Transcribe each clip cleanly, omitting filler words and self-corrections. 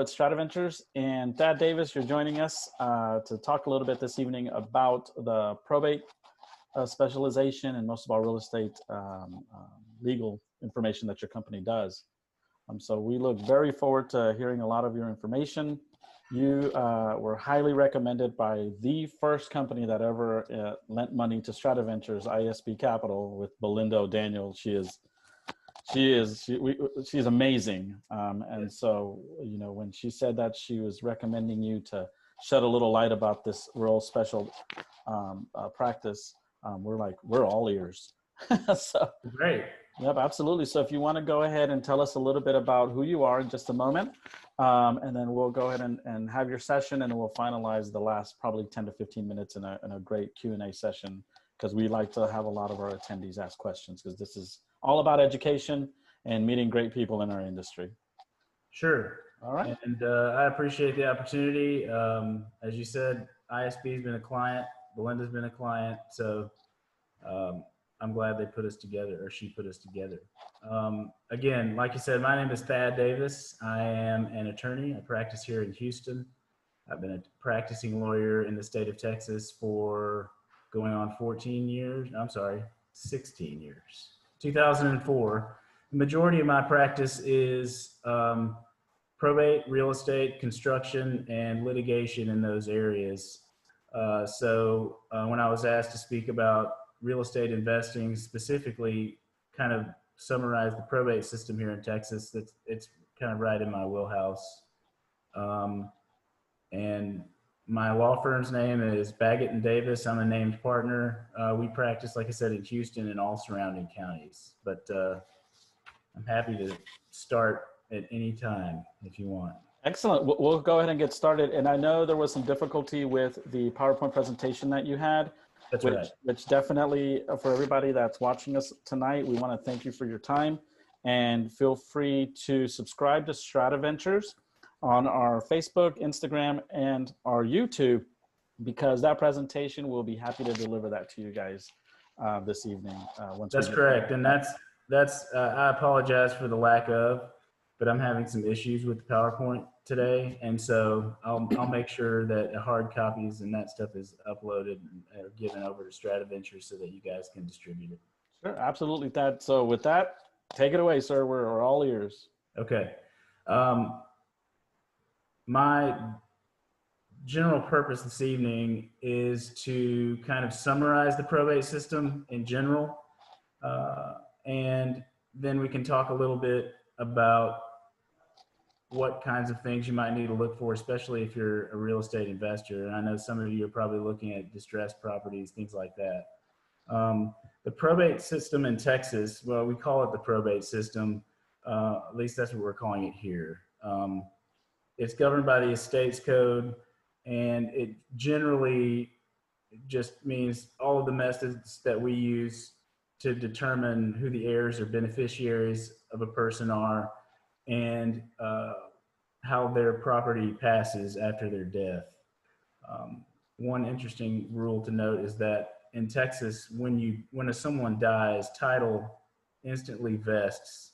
it's StratiVentures, and Baggott Davis, you're joining us to talk a little bit this evening about the probate specialization and most of our real estate legal information that your company does. So we look very forward to hearing a lot of your information. You were highly recommended by the first company that ever lent money to StratiVentures, ISB Capital, with Belinda O'Daniel. She's amazing. And so, you know, when she said that she was recommending you to shed a little light about this real special practice, we're all ears. So great. Yep, absolutely. So if you want to go ahead and tell us a little bit about who you are in just a moment, and then we'll go ahead and have your session, and then we'll finalize the last probably 10 to 15 minutes in a great Q&A session, because we like to have a lot of our attendees ask questions, because this is all about education and meeting great people in our industry. Sure. All right. And I appreciate the opportunity. As you said, ISB has been a client, Belinda's been a client, so I'm glad they put us together, or she put us together. Again, like you said, my name is Baggott Davis. I am an attorney. I practice here in Houston. I've been a practicing lawyer in the state of Texas for going on 16 years. 2004. The majority of my practice is probate, real estate, construction, and litigation in those areas. So when I was asked to speak about real estate investing, specifically kind of summarize the probate system here in Texas, it's kind of right in my wheelhouse. And my law firm's name is Baggott Davis. I'm a named partner. We practice, like I said, in Houston and all surrounding counties, but I'm happy to start at any time if you want. Excellent. We'll go ahead and get started. And I know there was some difficulty with the PowerPoint presentation that you had. That's right. Which definitely, for everybody that's watching us tonight, we want to thank you for your time, and feel free to subscribe to StratiVentures on our Facebook, Instagram, and our YouTube, because that presentation, we'll be happy to deliver that to you guys this evening. That's correct. And that's I apologize for the lack of, but I'm having some issues with the PowerPoint today. And so I'll make sure that hard copies and that stuff is uploaded and given over to StratiVentures so that you guys can distribute it. Sure, absolutely. So with that, take it away, sir. We're all ears. Okay. My general purpose this evening is to kind of summarize the probate system in general. And then we can talk a little bit about what kinds of things you might need to look for, especially if you're a real estate investor. And I know some of you are probably looking at distressed properties, things like that. The probate system in Texas, well, we call it the probate system. At least that's what we're calling it here. It's governed by the estates code, and it generally just means all of the methods that we use to determine who the heirs or beneficiaries of a person are, and how their property passes after their death. One interesting rule to note is that in Texas, when someone dies, title instantly vests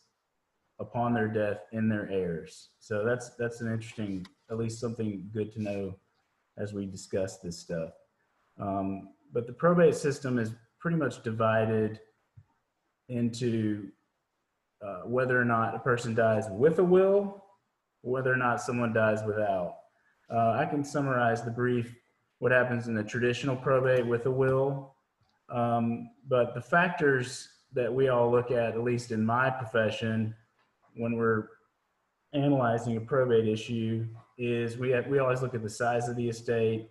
upon their death in their heirs. So that's an interesting, at least something good to know as we discuss this stuff. But the probate system is pretty much divided into whether or not a person dies with a will, whether or not someone dies without. I can summarize the brief, what happens in the traditional probate with a will. But the factors that we all look at least in my profession, when we're analyzing a probate issue, is we always look at the size of the estate,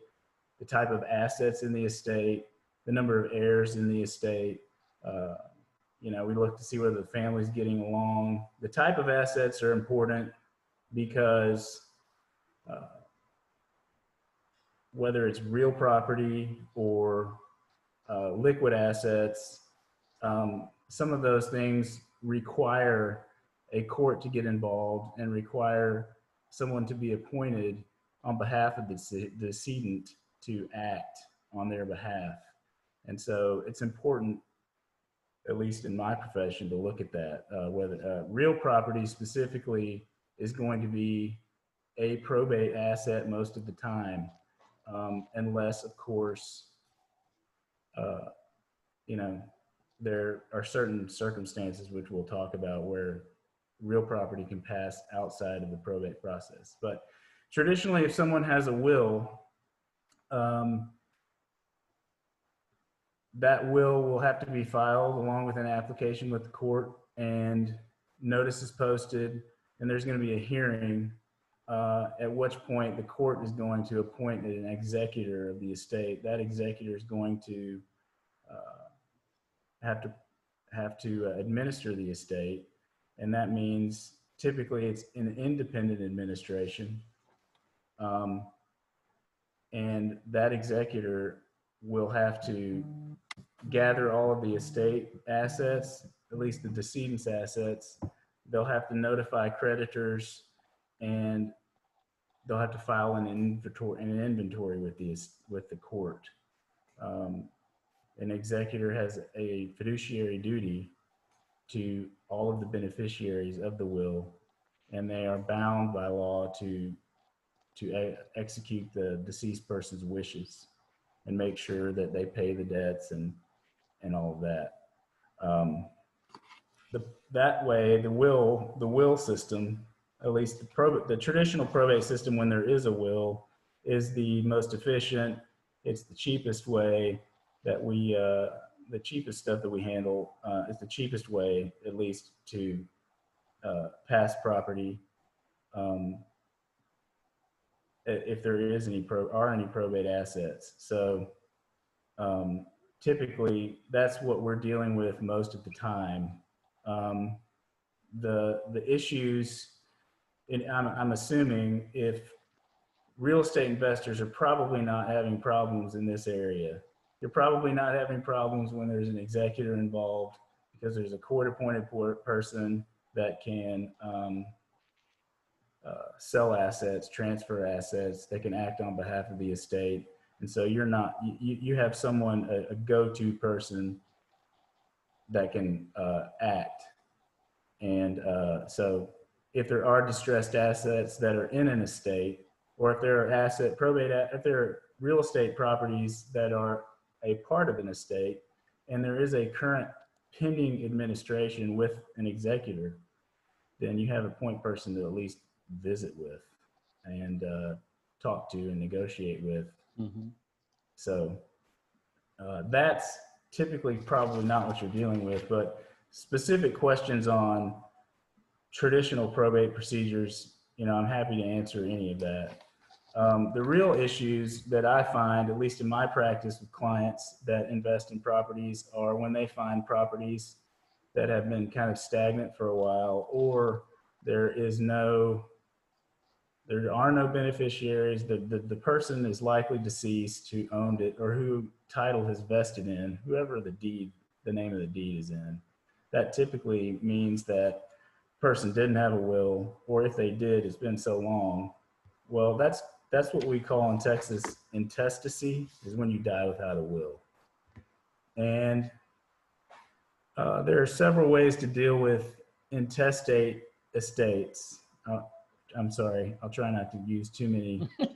the type of assets in the estate, the number of heirs in the estate. You know, we look to see whether the family's getting along. The type of assets are important because whether it's real property or liquid assets, some of those things require a court to get involved and require someone to be appointed on behalf of the decedent to act on their behalf. And so it's important, at least in my profession, to look at that, whether real property specifically is going to be a probate asset most of the time, unless, of course, you know, there are certain circumstances which we'll talk about where real property can pass outside of the probate process. But traditionally, if someone has a will, that will have to be filed along with an application with the court, and notice is posted, and there's going to be a hearing, at which point the court is going to appoint an executor of the estate. That executor is going to have to administer the estate, and that means typically it's an independent administration, and that executor will have to gather all of the estate assets, at least the decedent's assets. They'll have to notify creditors, and they'll have to file an inventory with the court. An executor has a fiduciary duty to all of the beneficiaries of the will, and they are bound by law to execute the deceased person's wishes and make sure that they pay the debts and all of that. That way, the will system, at least the traditional probate system, when there is a will, is the most efficient. It's the cheapest way that the cheapest stuff that we handle is the cheapest way, at least, to pass property. If there is any probate assets. So typically that's what we're dealing with most of the time. The issues, I'm assuming, if real estate investors are probably not having problems in this area. You're probably not having problems when there's an executor involved, because there's a court-appointed person that can sell assets, transfer assets, that can act on behalf of the estate. And so you have someone, a go-to person that can act. And so if there are distressed assets that are in an estate, or if there are if there are real estate properties that are a part of an estate, and there is a current pending administration with an executor, then you have a point person to at least visit with and talk to and negotiate with. Mm-hmm. So that's typically probably not what you're dealing with, but specific questions on traditional probate procedures, I'm happy to answer any of that. The real issues that I find, at least in my practice with clients that invest in properties, are when they find properties that have been kind of stagnant for a while, or there are no beneficiaries. The person is likely deceased who owned it, or who title has vested in, whoever the name of the deed is in. That typically means that person didn't have a will, or if they did, it's been so long. Well, that's what we call in Texas intestacy, is when you die without a will. And there are several ways to deal with intestate estates. I'm sorry, I'll try not to use too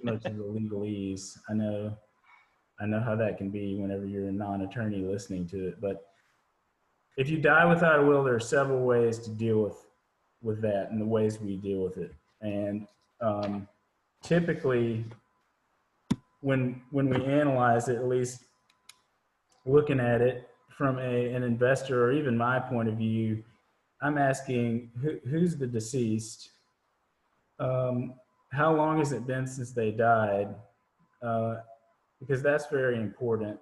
much of the legalese. I know how that can be whenever you're a non-attorney listening to it. But if you die without a will, there are several ways to deal with that, and the ways we deal with it. And typically, when we analyze it, at least looking at it from an investor, or even my point of view, I'm asking who's the deceased, how long has it been since they died, because that's very important,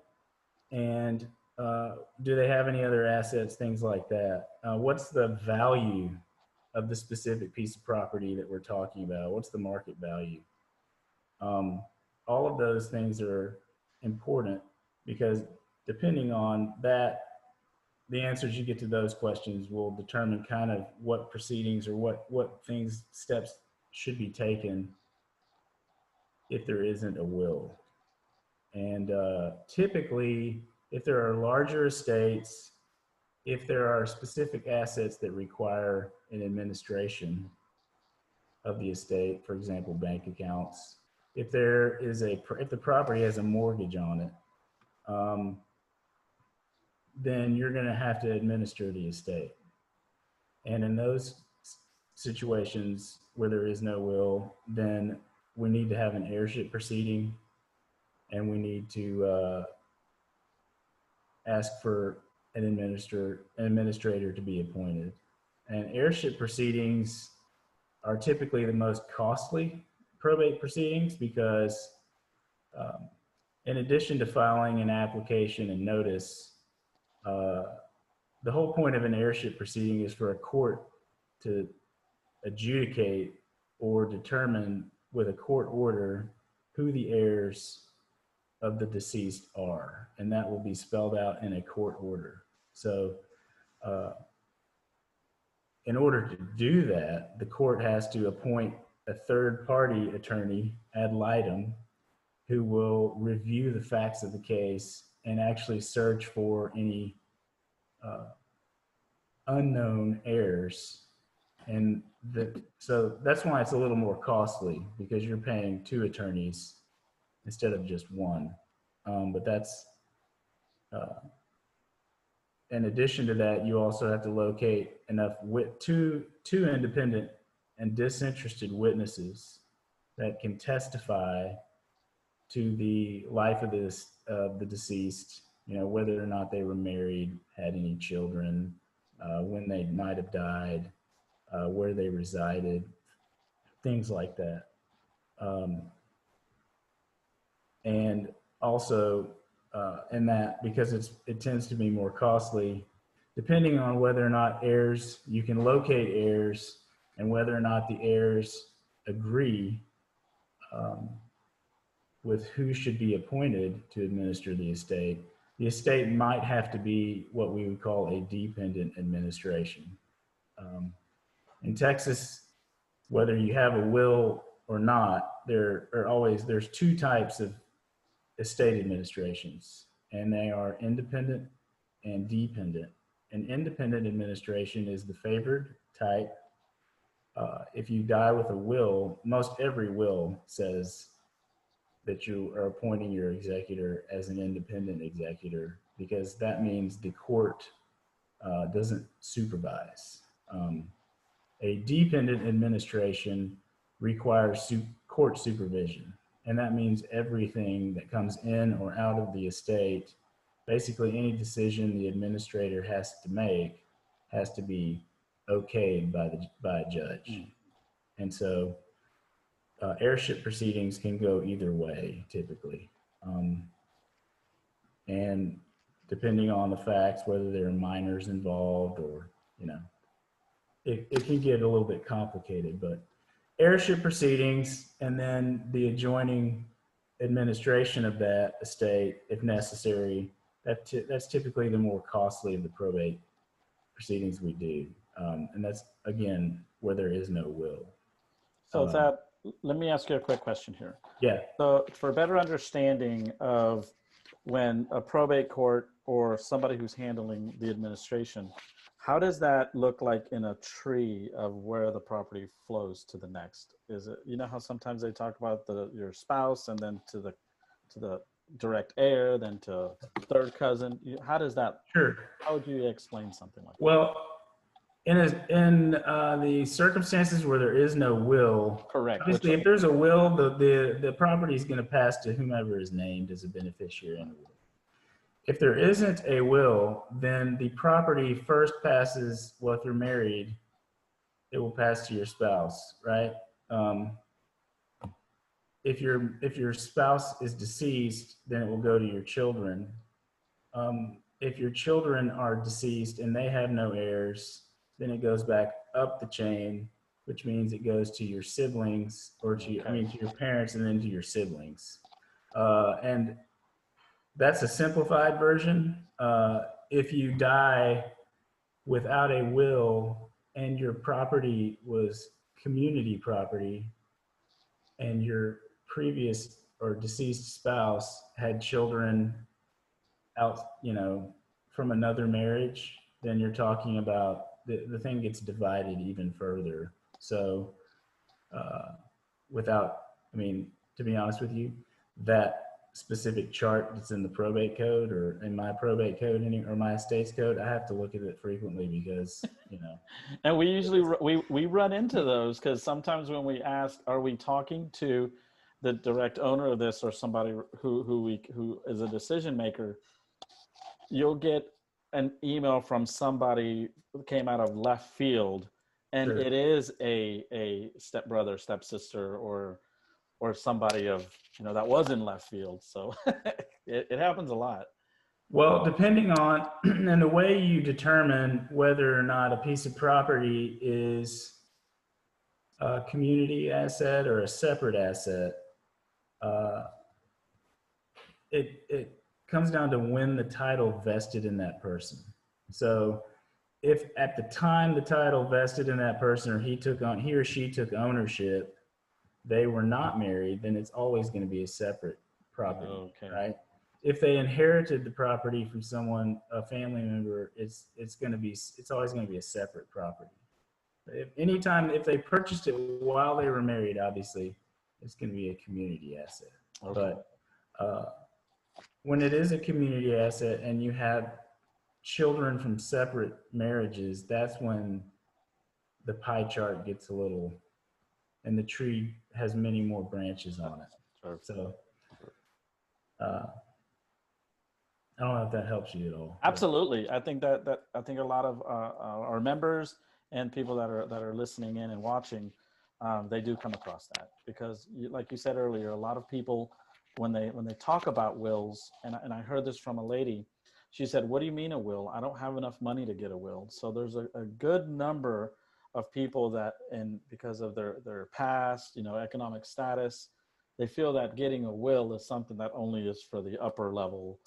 and do they have any other assets, things like that. What's the value of the specific piece of property that we're talking about? What's the market value? All of those things are important, because depending on that, the answers you get to those questions will determine kind of what proceedings, or what steps should be taken if there isn't a will. And typically, if there are larger estates, if there are specific assets that require an administration, of the estate, for example, bank accounts. If the property has a mortgage on it, then you're going to have to administer the estate. And in those situations where there is no will, then we need to have an heirship proceeding, and we need to ask for an administrator to be appointed. And heirship proceedings are typically the most costly probate proceedings because in addition to filing an application and notice, the whole point of an heirship proceeding is for a court to adjudicate or determine with a court order who the heirs of the deceased are, and that will be spelled out in a court order. So in order to do that, the court has to appoint a third-party attorney ad litem who will review the facts of the case and actually search for any unknown heirs. And so that's why it's a little more costly, because you're paying 2 attorneys instead of just 1. But that's, in addition to that, you also have to locate enough two independent and disinterested witnesses that can testify to the life of the deceased, whether or not they were married, had any children, when they might have died, where they resided, things like that. And also, in that, because it tends to be more costly, depending on whether or not you can locate heirs and whether or not the heirs agree with who should be appointed to administer the estate. The estate might have to be what we would call a dependent administration. In Texas, whether you have a will or not, there's 2 types of estate administrations, and they are independent and dependent. An independent administration is the favored type. If you die with a will, most every will says that you are appointing your executor as an independent executor, because that means the court doesn't supervise. A dependent administration requires court supervision, and that means everything that comes in or out of the estate, basically any decision the administrator has to make, has to be okayed by a judge. And so heirship proceedings can go either way, typically. And depending on the facts, whether there are minors involved or, it can get a little bit complicated, but heirship proceedings and then the adjoining administration of that estate, if necessary, that's typically the more costly of the probate proceedings we do. And that's, again, where there is no will. So let me ask you a quick question here. Yeah. So for better understanding of when a probate court or somebody who's handling the administration, how does that look like in a tree of where the property flows to the next? Is it, how sometimes they talk about your spouse and then to the direct heir, then to third cousin? How does that? Sure. How would you explain something like that? Well, in the circumstances where there is no will, correct. Obviously, if there's a will, the property is going to pass to whomever is named as a beneficiary in the will. If there isn't a will, then the property first passes, well, if you're married, it will pass to your spouse, right? If your spouse is deceased, then it will go to your children. If your children are deceased and they have no heirs, then it goes back up the chain, which means it goes to your siblings, or to your parents, and then to your siblings. And that's a simplified version. If you die without a will and your property was community property and your previous or deceased spouse had children out, from another marriage, then you're talking about the thing gets divided even further. So without, I mean, to be honest with you, that specific chart that's in the probate code or in my probate code or my estates code, I have to look at it frequently because, you know. And we usually we run into those because sometimes when we ask, are we talking to the direct owner of this or somebody who is a decision maker, you'll get an email from somebody who came out of left field, and Sure. it is a stepbrother, stepsister, or somebody of, you know, that was in left field. So it happens a lot. Well, depending on, and the way you determine whether or not a piece of property is a community asset or a separate asset, uh, it comes down to when the title vested in that person. So if at the time the title vested in that person, or he or she took ownership, they were not married, then it's always going to be a separate property, Okay. right? If they inherited the property from someone, a family member, it's always going to be a separate property. If they purchased it while they were married, obviously it's going to be a community asset. Okay. But when it is a community asset and you have children from separate marriages, that's when the pie chart gets a little, and the tree has many more branches on it. Sure. So I don't know if that helps you at all. Absolutely. I think that I think a lot of our members and people that are listening in and watching, they do come across that because, like you said earlier, a lot of people when they talk about wills, and I heard this from a lady. She said, "What do you mean a will? I don't have enough money to get a will." So there's a good number of people that, and because of their past, you know, economic status, they feel that getting a will is something that only is for the upper level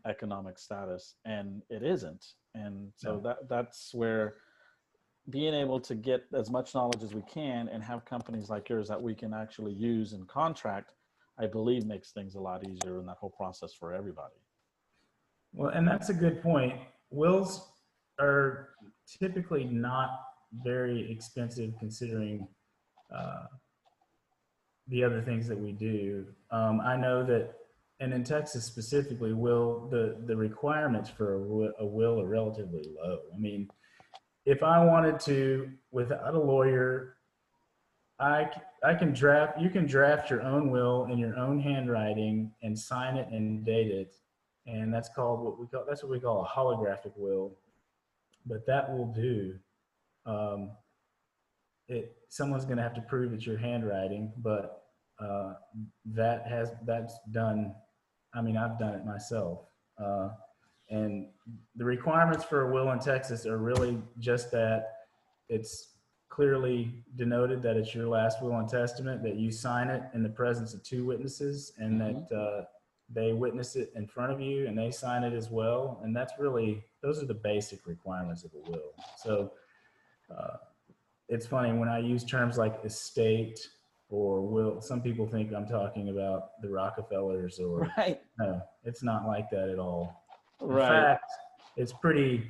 economic status, and it isn't. And so that's where being able to get as much knowledge as we can and have companies like yours that we can actually use and contract, I believe makes things a lot easier in that whole process for everybody. Well, and that's a good point. Wills are typically not very expensive considering the other things that we do. I know that, and in Texas specifically, the requirements for a will are relatively low. I mean, if I wanted to, without a lawyer, you can draft your own will in your own handwriting and sign it and date it. And that's what we call a holographic will. But that will do. Someone's going to have to prove it's your handwriting, but that's done. I mean, I've done it myself. And the requirements for a will in Texas are really just that it's clearly denoted that it's your last will and testament, that you sign it in the presence of two witnesses, and that they witness it in front of you and they sign it as well. And those are the basic requirements of a will. So it's funny when I use terms like estate or will, some people think I'm talking about the Rockefellers or right. No, it's not like that at all. Right. In fact,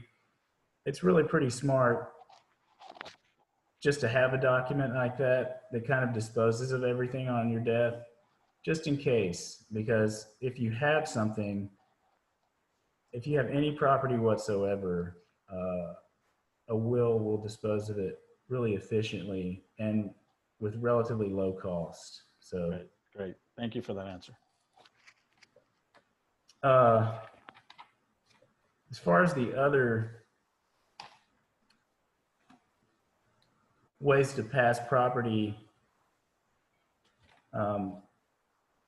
it's really pretty smart just to have a document like that kind of disposes of everything on your death, just in case, because if you have any property whatsoever, a will dispose of it really efficiently and with relatively low cost. So great. Thank you for that answer. As far as the other ways to pass property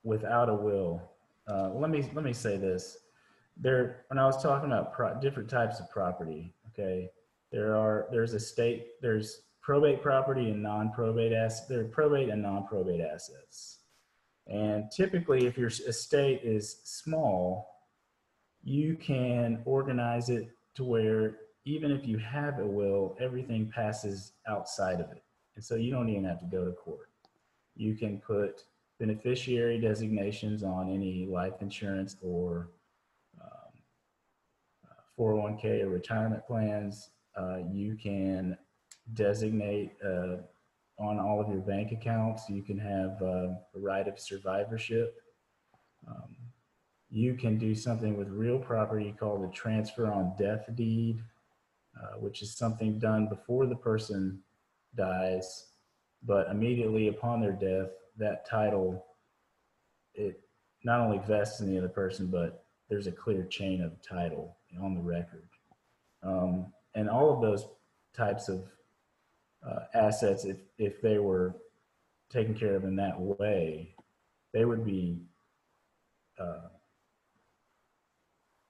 without a will, let me say this. When I was talking about different types of property, okay, there's probate property and non-probate assets. There are probate and non-probate assets. And typically, if your estate is small, you can organize it to where even if you have a will, everything passes outside of it. And so you don't even have to go to court. You can put beneficiary designations on any life insurance or 401k or retirement plans. You can designate on all of your bank accounts. You can have a right of survivorship. You can do something with real property called a transfer on death deed, which is something done before the person dies, but immediately upon their death, that title, it not only vests in the other person, but there's a clear chain of title on the record. And all of those types of assets, if they were taken care of in that way, they would be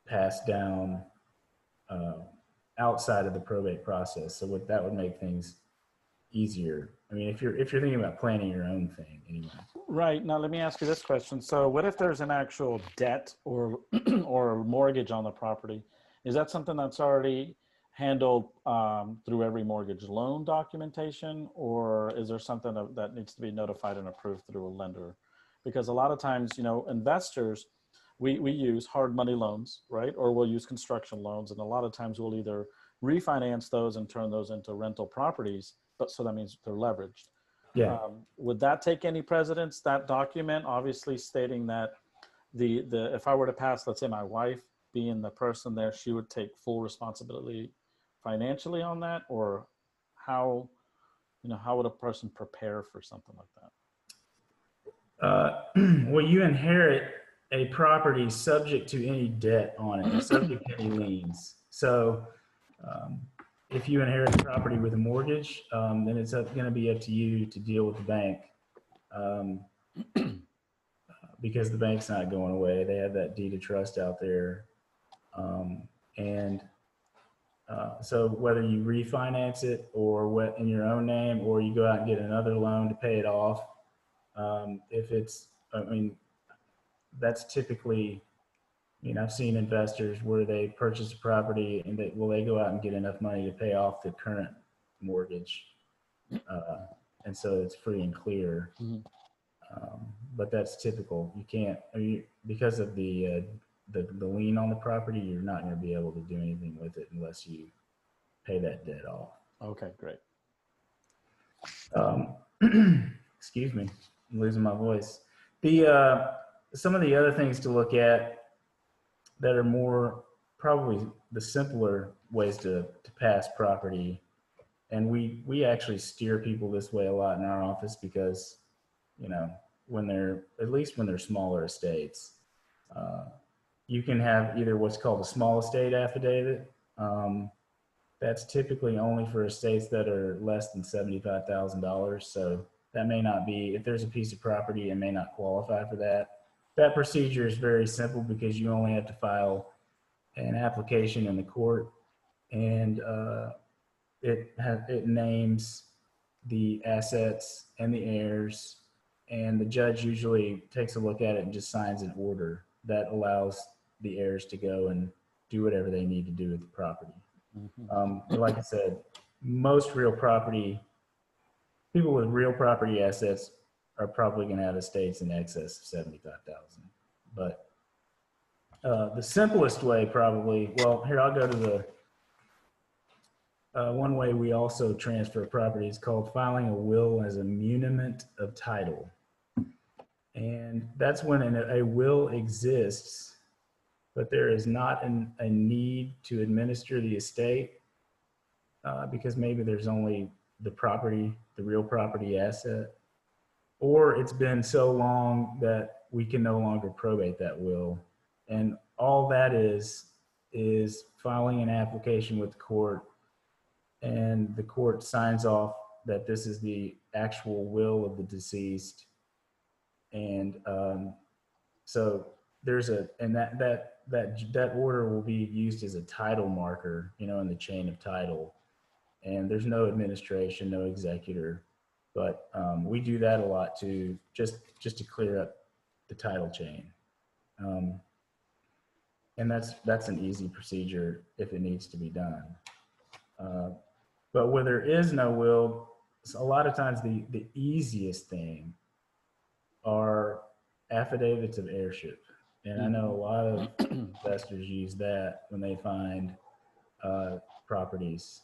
passed down outside of the probate process. So that would make things easier. I mean, if you're thinking about planning your own thing anyway. Right. Now, let me ask you this question. So what if there's an actual debt or or mortgage on the property? Is that something that's already handled through every mortgage loan documentation, or is there something that needs to be notified and approved through a lender? Because a lot of times, you know, investors, we use hard money loans, right? Or we'll use construction loans. And a lot of times we'll either refinance those and turn those into rental properties, but so that means they're leveraged. Yeah. Would that take any precedence, that document, obviously stating that if I were to pass, let's say my wife being the person there, she would take full responsibility financially on that? Or how would a person prepare for something like that? Well, you inherit a property subject to any debt on it, or subject to any liens. So if you inherit the property with a mortgage, then it's going to be up to you to deal with the bank, because the bank's not going away. They have that deed of trust out there. So whether you refinance it or in your own name, or you go out and get another loan to pay it off, that's typically, I've seen investors where they purchase a property and they go out and get enough money to pay off the current mortgage. And so it's free and clear. Mm-hmm. But that's typical. You can't, because of the lien on the property, you're not going to be able to do anything with it unless you pay that debt off. Okay, great. Excuse me, I'm losing my voice. Some of the other things to look at that are more probably the simpler ways to pass property, and we actually steer people this way a lot in our office because, when they're smaller estates, you can have either what's called a small estate affidavit. That's typically only for estates that are less than $75,000. So that may not be, if there's a piece of property, it may not qualify for that. That procedure is very simple because you only have to file an application in the court, and it names the assets and the heirs, and the judge usually takes a look at it and just signs an order that allows the heirs to go and do whatever they need to do with the property. Mm-hmm. Like I said, most people with real property assets are probably going to have estates in excess of 75,000. But the simplest way probably, here I'll go to the one way we also transfer property is called filing a will as a muniment of title. And that's when a will exists, but there is not a need to administer the estate because maybe there's only the real property asset, or it's been so long that we can no longer probate that will. And all that is filing an application with the court, and the court signs off that this is the actual will of the deceased. And so that order will be used as a title marker, in the chain of title. And there's no administration, no executor, but we do that a lot too, just to clear up the title chain. And that's an easy procedure if it needs to be done. But where there is no will, a lot of times the easiest thing are affidavits of airship. And I know a lot of investors use that when they find properties.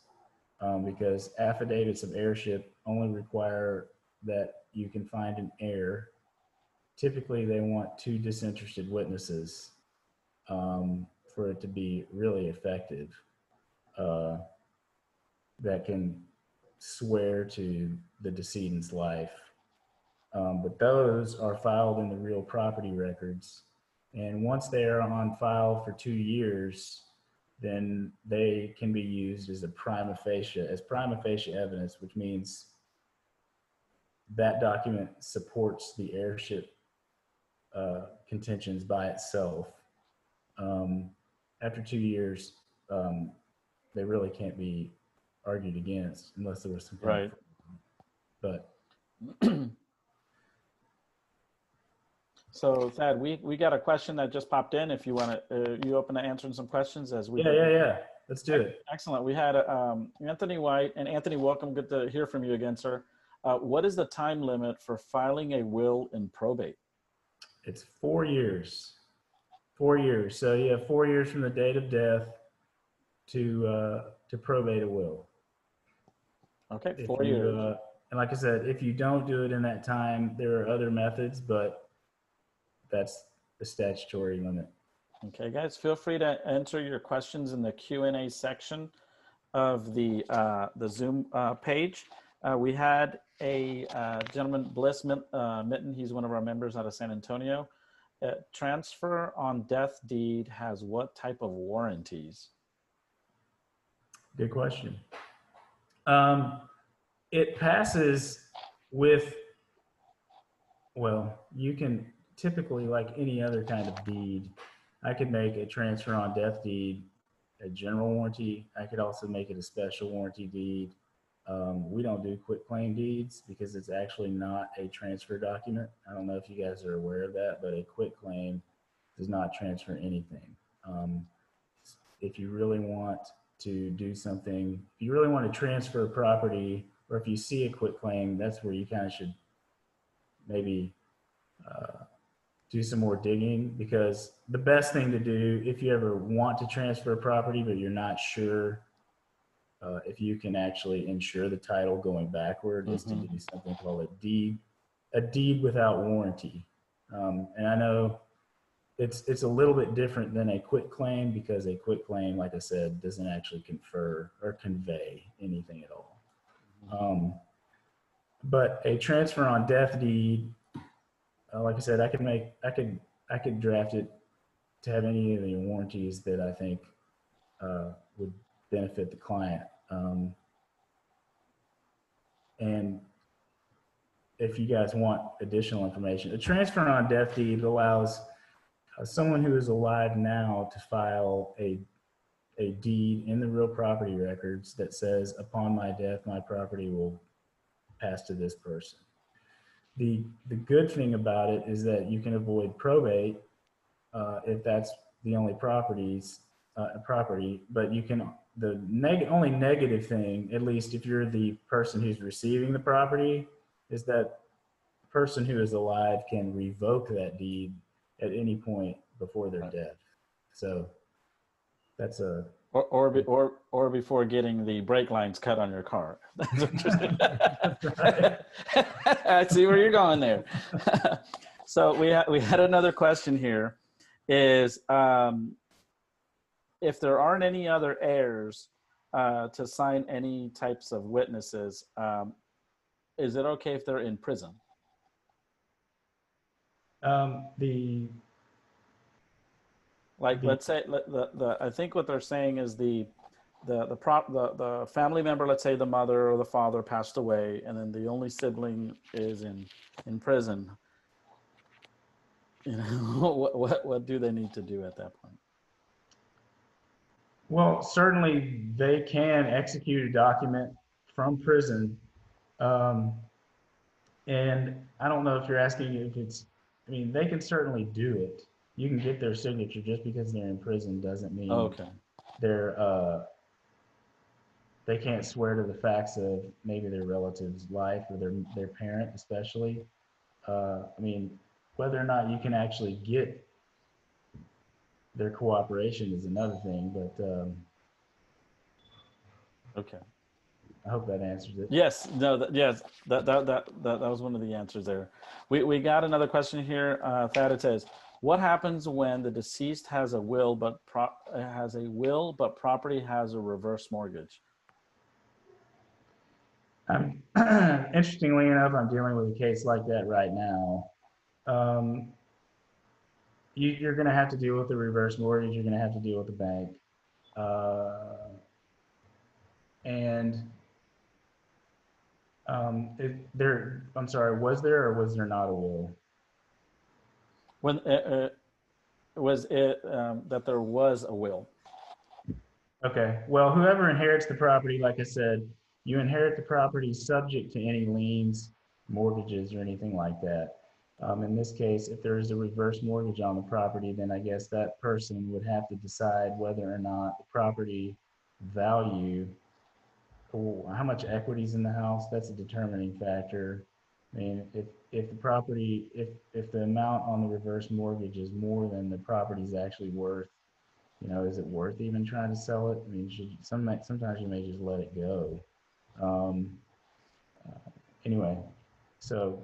because affidavits of airship only require that you can find an heir. Typically, they want two disinterested witnesses for it to be really effective, that can swear to the decedent's life. But those are filed in the real property records. And once they are on file for 2 years, then they can be used as prima facie evidence, which means that document supports the heirship contentions by itself. After 2 years, they really can't be argued against unless there was some kind of, but So Thad, we got a question that just popped in. If you want to, you open to answering some questions as we. Yeah. Let's do it. Excellent. We had Anthony White, and Anthony, welcome. Good to hear from you again, sir. What is the time limit for filing a will in probate? It's 4 years. 4 years. So you have 4 years from the date of death to probate a will. Okay, 4 years. And like I said, if you don't do it in that time, there are other methods, but that's the statutory limit. Okay, guys, feel free to enter your questions in the Q&A section of the Zoom page. We had a gentleman, Bliss Mitten. He's one of our members out of San Antonio. Transfer on death deed has what type of warranties? Good question. It passes with, well, you can typically, like any other kind of deed, I could make a transfer on death deed a general warranty. I could also make it a special warranty deed. We don't do quitclaim deeds because it's actually not a transfer document. I don't know if you guys are aware of that, but a quitclaim does not transfer anything. If you really want to do something, if you really want to transfer property, or if you see a quitclaim, that's where you kind of should maybe do some more digging, because the best thing to do if you ever want to transfer property but you're not sure if you can actually insure the title going backward, is to do something called a deed without warranty. And I know it's a little bit different than a quitclaim, because a quitclaim, like I said, doesn't actually confer or convey anything at all. But a transfer on death deed, like I said, I could draft it to have any of the warranties that I think would benefit the client. And if you guys want additional information, a transfer on death deed allows someone who is alive now to file a deed in the real property records that says, upon my death, my property will pass to this person. The good thing about it is that you can avoid probate if that's the only property, but you can, only negative thing, at least if you're the person who's receiving the property, is that the person who is alive can revoke that deed at any point before their death. So that's a or before getting the brake lines cut on your car. That's interesting. I see where you're going there. So we had another question here, is if there aren't any other heirs to sign any types of witnesses, is it okay if they're in prison? Let's say I think what they're saying is the family member, let's say the mother or the father passed away, and then the only sibling is in prison. You know, what do they need to do at that point? Well, certainly they can execute a document from prison. And I don't know if you're asking if it's, I mean, they can certainly do it. You can get their signature. Just because they're in prison doesn't mean they can't swear to the facts of maybe their relative's life or their parent, especially. I mean, whether or not you can actually get their cooperation is another thing, but okay. I hope that answers it. Yes, no, yes, that was one of the answers there. We got another question here. Thad, it says, what happens when the deceased has a will but property has a reverse mortgage? Interestingly enough, I'm dealing with a case like that right now. You're going to have to deal with the reverse mortgage. You're going to have to deal with the bank. And I'm sorry, was there or was there not a will? When was it that there was a will? Okay, well, whoever inherits the property, like I said, you inherit the property subject to any liens, mortgages, or anything like that. In this case, if there is a reverse mortgage on the property, then I guess that person would have to decide whether or not the property value, or how much equity is in the house. That's a determining factor. I mean, if the property, if the amount on the reverse mortgage is more than the property is actually worth, is it worth even trying to sell it? I mean, sometimes you may just let it go. Um, anyway, so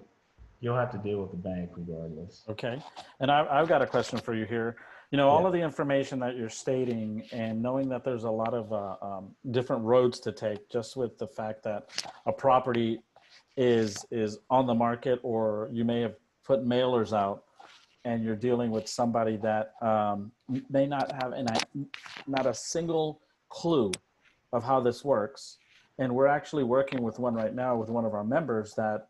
you'll have to deal with the bank regardless. Okay. And I've got a question for you here. All of the information that you're stating and knowing that there's a lot of different roads to take just with the fact that a property is on the market, or you may have put mailers out and you're dealing with somebody that may not have not a single clue of how this works. And we're actually working with one right now with one of our members that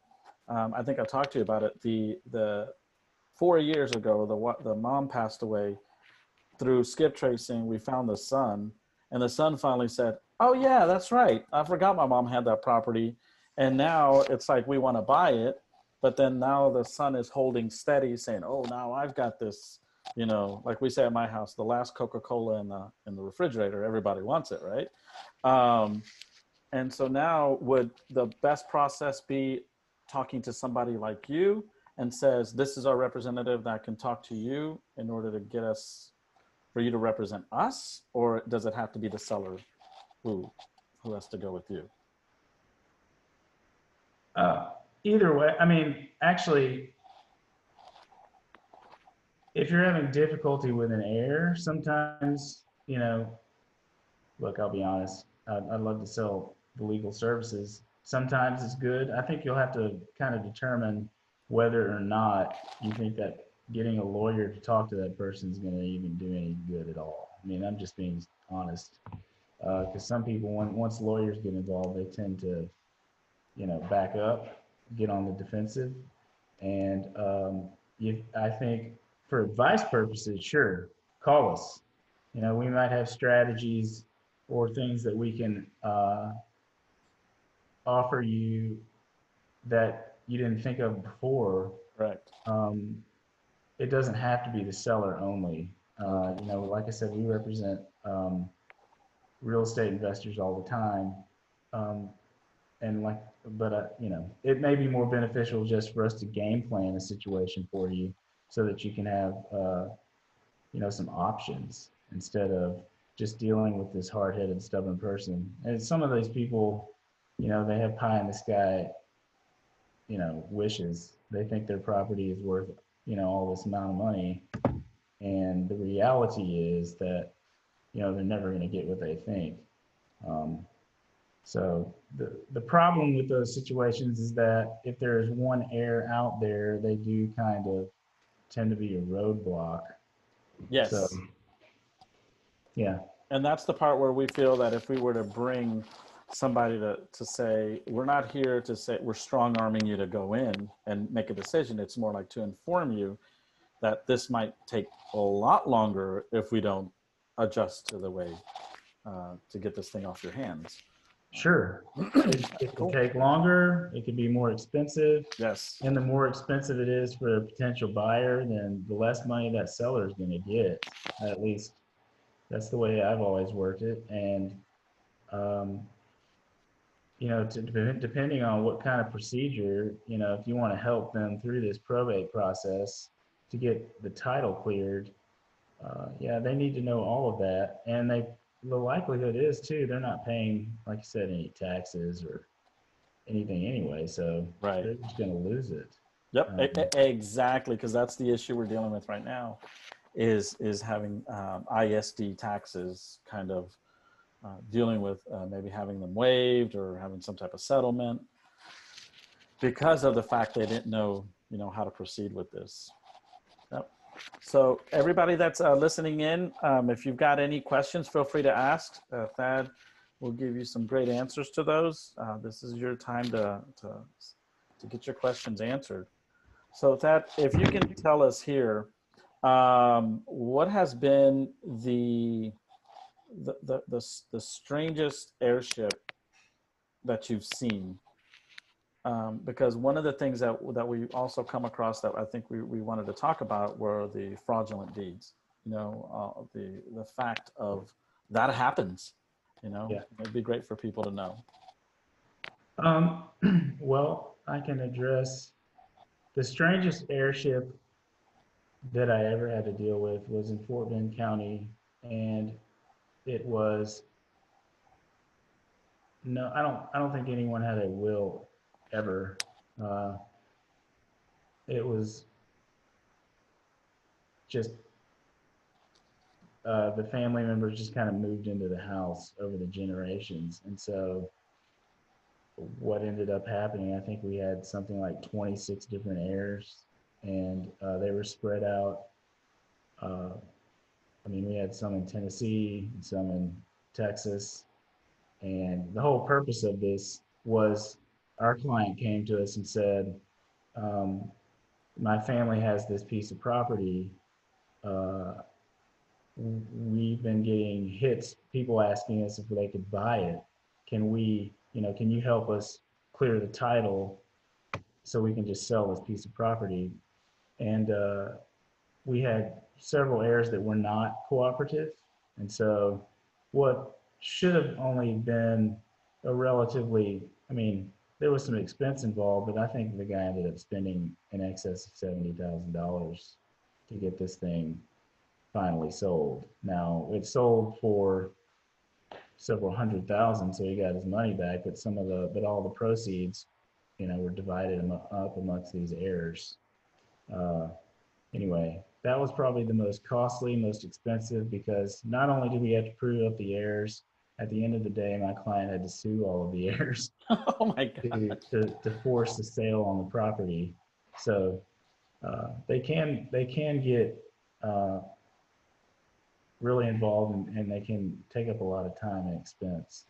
I think I talked to you about it. The 4 years ago, the mom passed away. Through skip tracing, we found the son, and the son finally said, "Oh yeah, that's right. I forgot my mom had that property." And now it's like we want to buy it, but then now the son is holding steady, saying, "Oh, now I've got this." Like we say at my house, the last Coca-Cola in the refrigerator. Everybody wants it, right? And so now, would the best process be talking to somebody like you and says, "This is our representative that can talk to you in order to get us, for you to represent us," or does it have to be the seller who has to go with you? Either way, I mean, actually, if you're having difficulty with an heir, sometimes, look, I'll be honest, I'd love to sell the legal services. Sometimes it's good. I think you'll have to kind of determine whether or not you think that getting a lawyer to talk to that person is going to even do any good at all. I mean, I'm just being honest, because some people, once lawyers get involved, they tend to, back up, get on the defensive, and I think for advice purposes, sure, call us. We might have strategies or things that we can offer you that you didn't think of before. Correct. It doesn't have to be the seller only. Like I said, we represent real estate investors all the time. It may be more beneficial just for us to game plan a situation for you so that you can have, some options instead of just dealing with this hard-headed, stubborn person. And some of these people, they have pie in the sky, wishes. They think their property is worth, all this amount of money. And the reality is that, they're never going to get what they think. So the problem with those situations is that if there is one heir out there, they do kind of tend to be a roadblock. Yes. So, yeah. And that's the part where we feel that if we were to bring somebody to say, we're not here to say we're strong arming you to go in and make a decision. It's more like to inform you that this might take a lot longer if we don't adjust to the way to get this thing off your hands. Sure. It could take longer. It could be more expensive. Yes. And the more expensive it is for a potential buyer, then the less money that seller is going to get. At least that's the way I've always worked it. And, depending on what kind of procedure, if you want to help them through this probate process to get the title cleared, they need to know all of that. And the likelihood is too, they're not paying, like you said, any taxes or anything anyway. So Right. they're just going to lose it. Yep, exactly, because that's the issue we're dealing with right now, is having ISD taxes, kind of dealing with maybe having them waived or having some type of settlement because of the fact they didn't know, how to proceed with this. Yep. So everybody that's listening in, if you've got any questions, feel free to ask. Thad will give you some great answers to those. This is your time to get your questions answered. So Thad, if you can tell us here, what has been the strangest airship that you've seen? Because one of the things that we also come across that I think we wanted to talk about were the fraudulent deeds. The fact of that happens. Yeah. It'd be great for people to know. Well, I can address the strangest airship that I ever had to deal with was in Fort Bend County, and it was no, I don't think anyone had a will ever. Uh, it was just the family members just kind of moved into the house over the generations, and so what ended up happening, I think we had something like 26 different heirs, and they were spread out. I mean, we had some in Tennessee, some in Texas, and the whole purpose of this was our client came to us and said, um, my family has this piece of property. Uh, we've been getting hits, people asking us if they could buy it. Can we, can you help us clear the title so we can just sell this piece of property? And we had several heirs that were not cooperative. And so what should have only been a relatively, I mean, there was some expense involved, but I think the guy ended up spending in excess of $70,000 to get this thing finally sold. Now it sold for several hundred thousand, so he got his money back, but all the proceeds, were divided up amongst these heirs. Anyway, that was probably the most costly, most expensive, because not only did we have to prove up the heirs, at the end of the day, my client had to sue all of the heirs Oh my God. to force the sale on the property. So they can get really involved, and they can take up a lot of time and expense.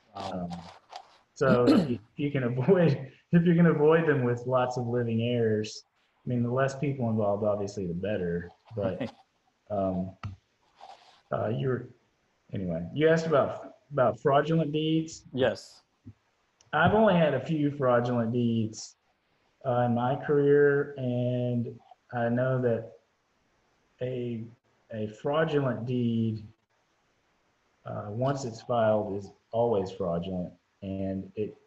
So if you can avoid them with lots of living heirs, I mean, the less people involved, obviously, the better. But you asked about fraudulent deeds. Yes. I've only had a few fraudulent deeds in my career, and I know that a fraudulent deed, once it's filed, is always fraudulent, and it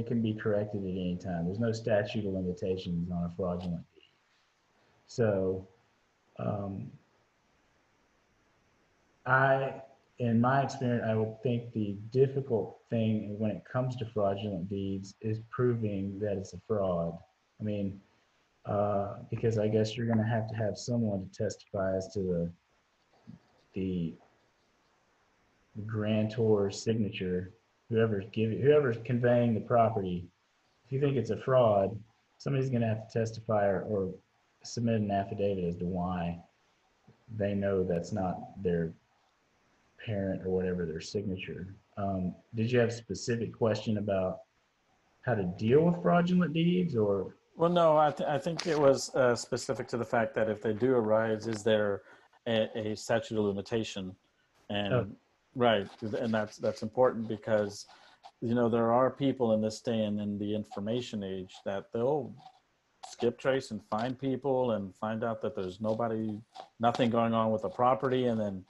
can be corrected at any time. There's no statute of limitations on a fraudulent deed. So in my experience, I would think the difficult thing when it comes to fraudulent deeds is proving that it's a fraud. I mean, because I guess you're going to have someone to testify as to the grantor's signature, whoever's conveying the property. If you think it's a fraud, somebody's going to have to testify or submit an affidavit as to why they know that's not their parent or whatever their signature. Did you have a specific question about how to deal with fraudulent deeds, or? Well, no, I think it was specific to the fact that if they do arise, is there a statute of limitation? And right, and that's important because there are people in this day and in the information age that they'll skip trace and find people and find out that there's nothing going on with the property, and then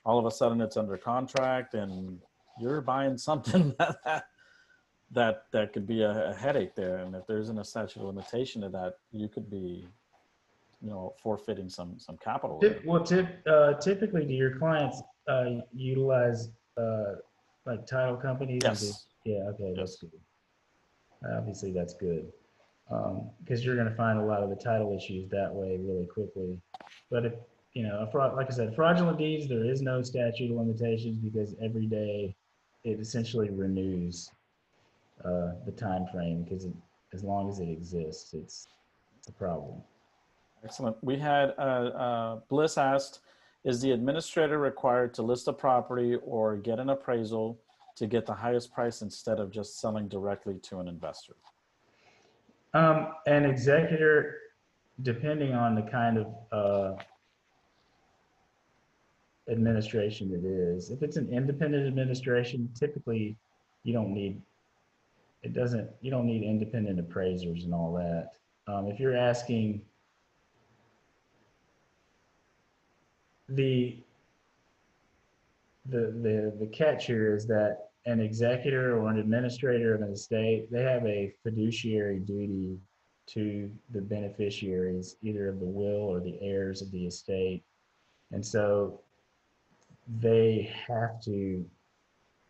all of a sudden it's under contract and you're buying something that could be a headache there. And if there isn't a statute of limitation to that, you could be forfeiting some capital. Well, typically, do your clients utilize like title companies and Yes. yeah, okay, that's Yes. good. Obviously, that's good because you're going to find a lot of the title issues that way really quickly. But if you know, like I said, fraudulent deeds, there is no statute of limitations because every day it essentially renews the time frame because as long as it exists, it's a problem. Excellent. We had Bliss asked, is the administrator required to list a property or get an appraisal to get the highest price instead of just selling directly to an investor? An executor, depending on the kind of administration it is, if it's an independent administration, typically you don't need you don't need independent appraisers and all that. If you're asking the catch here is that an executor or an administrator of an estate, they have a fiduciary duty to the beneficiaries, either of the will or the heirs of the estate. And so they have to,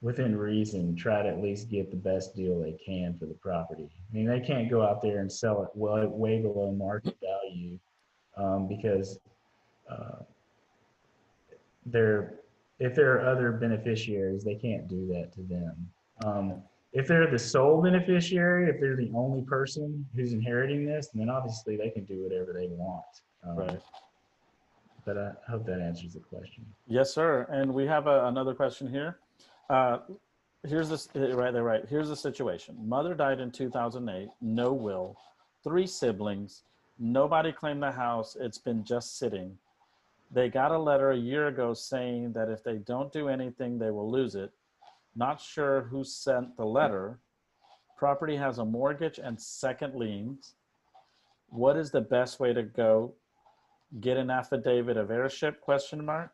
within reason, try to at least get the best deal they can for the property. I mean, they can't go out there and sell it way below market value because uh, they're if there are other beneficiaries, they can't do that to them. If they're the sole beneficiary, if they're the only person who's inheriting this, then obviously they can do whatever they want. Right. But I hope that answers the question. Yes, sir. And we have another question here. Here's this right there. Right. Here's the situation. Mother died in 2008. No will. 3 siblings. Nobody claimed the house. It's been just sitting. They got a letter a year ago saying that if they don't do anything, they will lose it. Not sure who sent the letter. Property has a mortgage and second liens. What is the best way to go? Get an affidavit of airship? Question mark.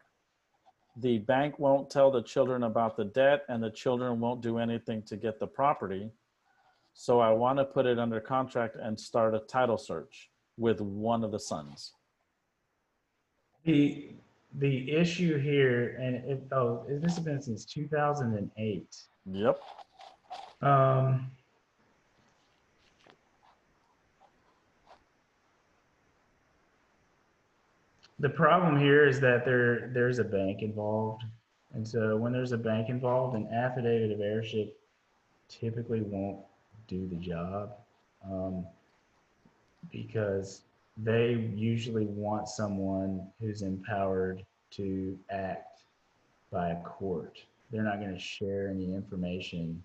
The bank won't tell the children about the debt and the children won't do anything to get the property. So I want to put it under contract and start a title search with one of the sons. The issue here, and this has been since 2008. Yep. The problem here is that there's a bank involved. And so when there's a bank involved, an affidavit of airship typically won't do the job because they usually want someone who's empowered to act by a court. They're not going to share any information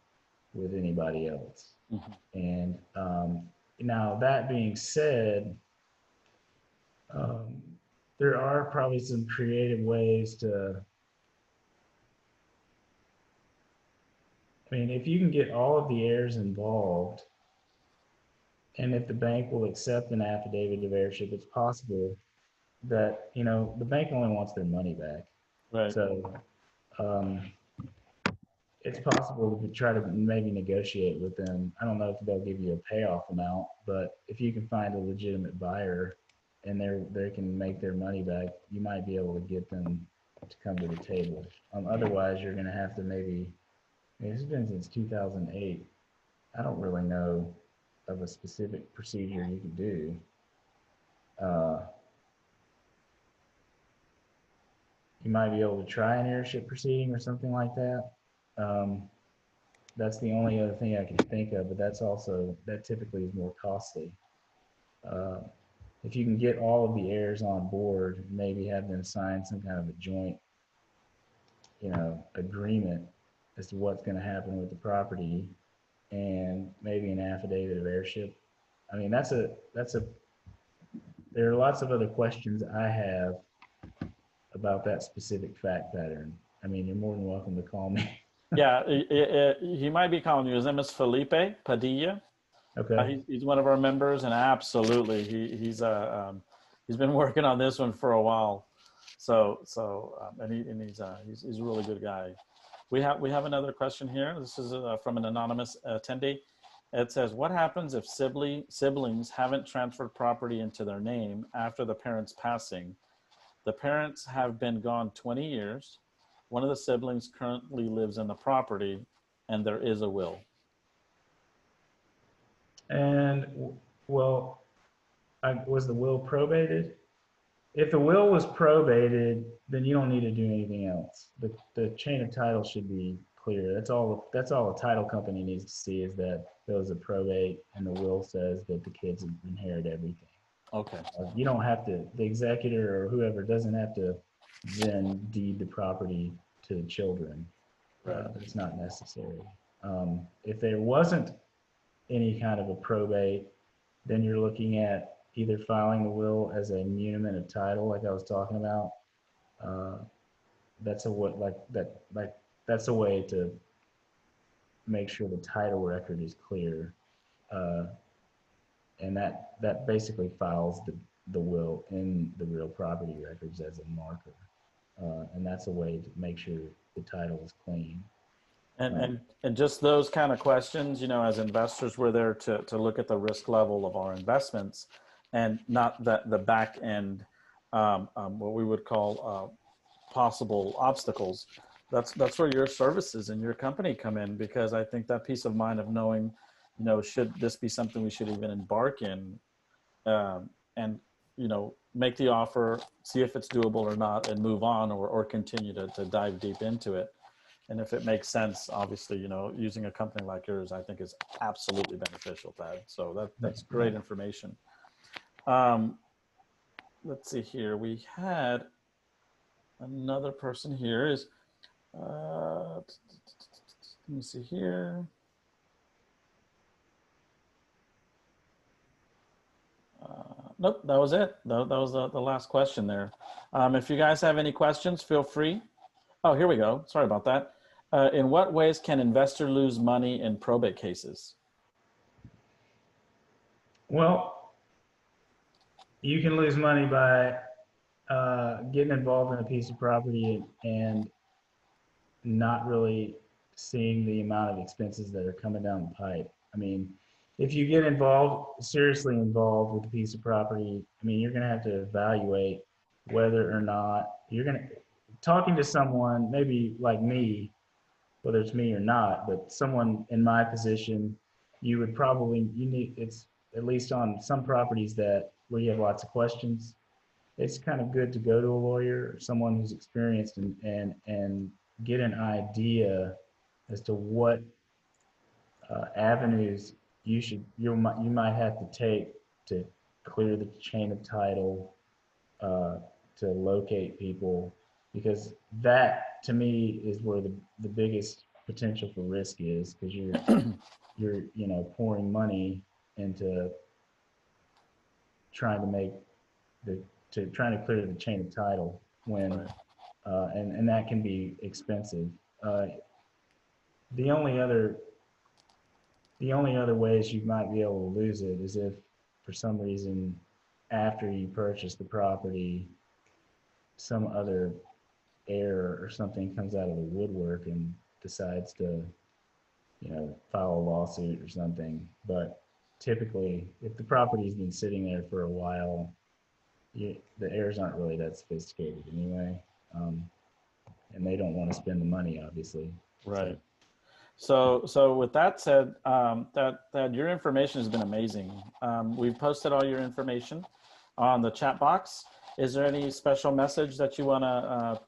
with anybody else. Mm-hmm. And now that being said, there are probably some creative ways to, I mean, if you can get all of the heirs involved, and if the bank will accept an affidavit of airship, it's possible that, you know, the bank only wants their money back. Right. So it's possible to try to maybe negotiate with them. I don't know if they'll give you a payoff amount, but if you can find a legitimate buyer and they can make their money back, you might be able to get them to come to the table. Otherwise, you're going to have to maybe, I mean, this has been since 2008. I don't really know of a specific procedure you can do. You might be able to try an airship proceeding or something like that. That's the only other thing I can think of, but that typically is more costly. If you can get all of the heirs on board, maybe have them sign some kind of a joint, you know, agreement as to what's going to happen with the property, and maybe an affidavit of airship. I mean, there are lots of other questions I have about that specific fact pattern. I mean, you're more than welcome to call me. Yeah, he might be calling you. His name is Felipe Padilla. Okay. He's one of our members, and absolutely, he's been working on this one for a while. And he's a really good guy. We have another question here. This is from an anonymous attendee. It says, what happens if siblings haven't transferred property into their name after the parents' passing? The parents have been gone 20 years. one of the siblings currently lives in the property and there is a will. And well, was the will probated? If the will was probated, then you don't need to do anything else. The chain of title should be clear. That's all a title company needs to see, is that there was a probate and the will says that the kids inherit everything. Okay. You don't have to, the executor or whoever doesn't have to then deed the property to the children. Right. It's not necessary. If there wasn't any kind of a probate, then you're looking at either filing the will as a muniment of title, like I was talking about. That's a way to make sure the title record is clear, and that basically files the will in the real property records as a marker, and that's a way to make sure the title is clean. And just those kind of questions, you know, as investors, we're there to look at the risk level of our investments, and not the back end, what we would call possible obstacles. That's where your services and your company come in, because I think that peace of mind of knowing, you know, should this be something we should even embark in, and, you know, make the offer, see if it's doable or not, and move on, or continue to dive deep into it. And if it makes sense, obviously, you know, using a company like yours, I think is absolutely beneficial, Thad. So that's great information. Let's see here. We had another person here is, let me see here. Nope, that was it. That was the last question there. If you guys have any questions, feel free. Oh, here we go. Sorry about that. In what ways can investor lose money in probate cases? Well, you can lose money by getting involved in a piece of property and not really seeing the amount of expenses that are coming down the pipe. I mean, if you get seriously involved with a piece of property, I mean, you're going to have to evaluate whether or not talking to someone, maybe like me, whether it's me or not, but someone in my position, it's at least on some properties where you have lots of questions, it's kind of good to go to a lawyer or someone who's experienced and get an idea as to what avenues you might have to take to clear the chain of title, to locate people, because that to me is where the biggest potential for risk is, because you're you know, pouring money into trying to clear the chain of title when right. And that can be expensive. The only other ways you might be able to lose it is if for some reason after you purchase the property some other heir or something comes out of the woodwork and decides to, you know, file a lawsuit or something. But typically, if the property's been sitting there for a while, the heirs aren't really that sophisticated anyway, and they don't want to spend the money, obviously. Right. So with that said, that your information has been amazing. We've posted all your information on the chat box. Is there any special message that you want to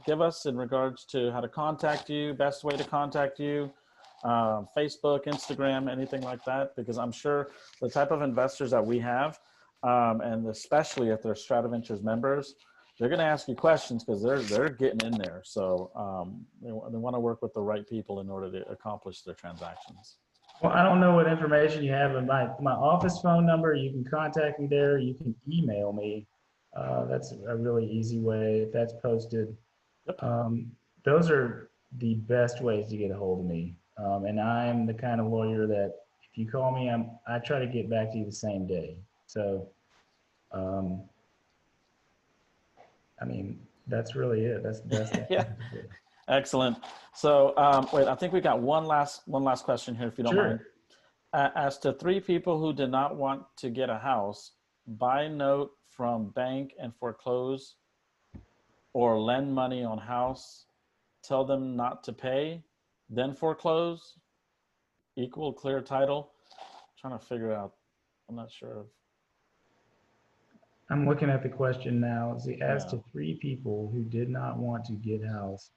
give us in regards to how to contact you, best way to contact you, Facebook, Instagram, anything like that? Because I'm sure the type of investors that we have, and especially if they're StratiVentures members, they're going to ask you questions because they're getting in there. So they want to work with the right people in order to accomplish their transactions. Well, I don't know what information you have, but my office phone number, you can contact me there. You can email me. That's a really easy way. If that's posted, those are the best ways to get a hold of me. And I'm the kind of lawyer that if you call me, I try to get back to you the same day. So, I mean, that's really it. That's the best thing. Yeah. Excellent. So, wait, I think we got one last question here, if you don't mind. As to 3 people who did not want to get a house, buy note from bank and foreclose, or lend money on house, tell them not to pay, then foreclose, equal clear title. I'm trying to figure out, I'm not sure. I'm looking at the question now. See, as Yeah. to 3 people who did not want to get house,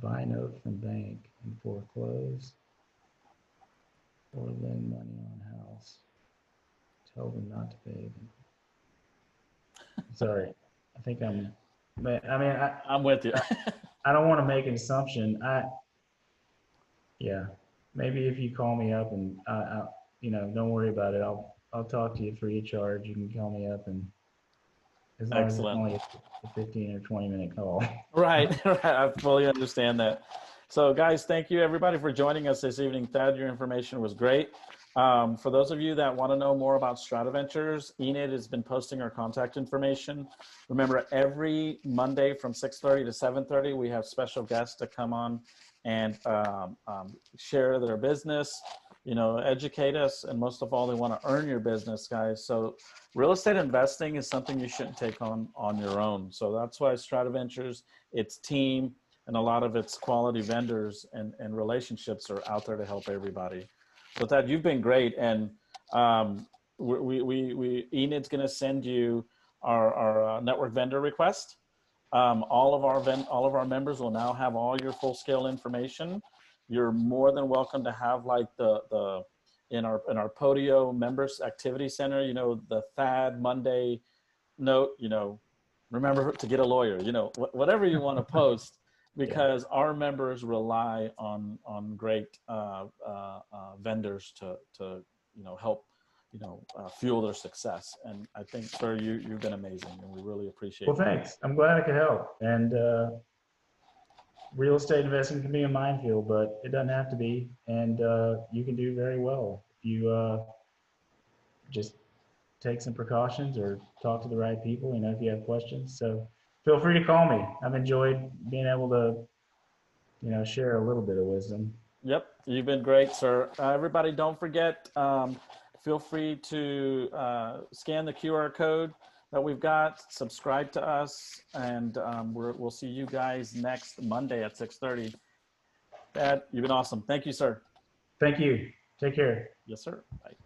buy note from bank and foreclose, or lend money on house, tell them not to pay them. Sorry, I think I mean, I'm with you. I don't want to make an assumption. Yeah, maybe if you call me up and don't worry about it. I'll talk to you free of charge. You can call me up, and as long as it's Excellent. only a 15 or 20-minute call. Right, right. I fully understand that. So, guys, thank you everybody for joining us this evening. Thad, your information was great. For those of you that want to know more about StratiVentures, Enid has been posting our contact information. Remember, every Monday from 6:30 to 7:30, we have special guests to come on and share their business, educate us, and most of all, they want to earn your business, guys. So real estate investing is something you shouldn't take on your own. So that's why StratiVentures, its team, and a lot of its quality vendors and relationships are out there to help everybody. So Thad, you've been great, and Enid's going to send you our network vendor request. All of our members will now have all your full scale information. You're more than welcome to have like in our Podio members activity center, the Thad Monday note, remember to get a lawyer, whatever you want to post, because our members rely on great vendors to help fuel their success. And I think, sir, you've been amazing, and we really appreciate it. Well, thanks. I'm glad I could help. And real estate investing can be a minefield, but it doesn't have to be. And you can do very well if you just take some precautions or talk to the right people, if you have questions. So feel free to call me. I've enjoyed being able to, share a little bit of wisdom. Yep, you've been great, sir. Everybody, don't forget, feel free to scan the QR code that we've got, subscribe to us, and we'll see you guys next Monday at 6:30. Thad, you've been awesome. Thank you, sir. Thank you. Take care. Yes, sir. Bye.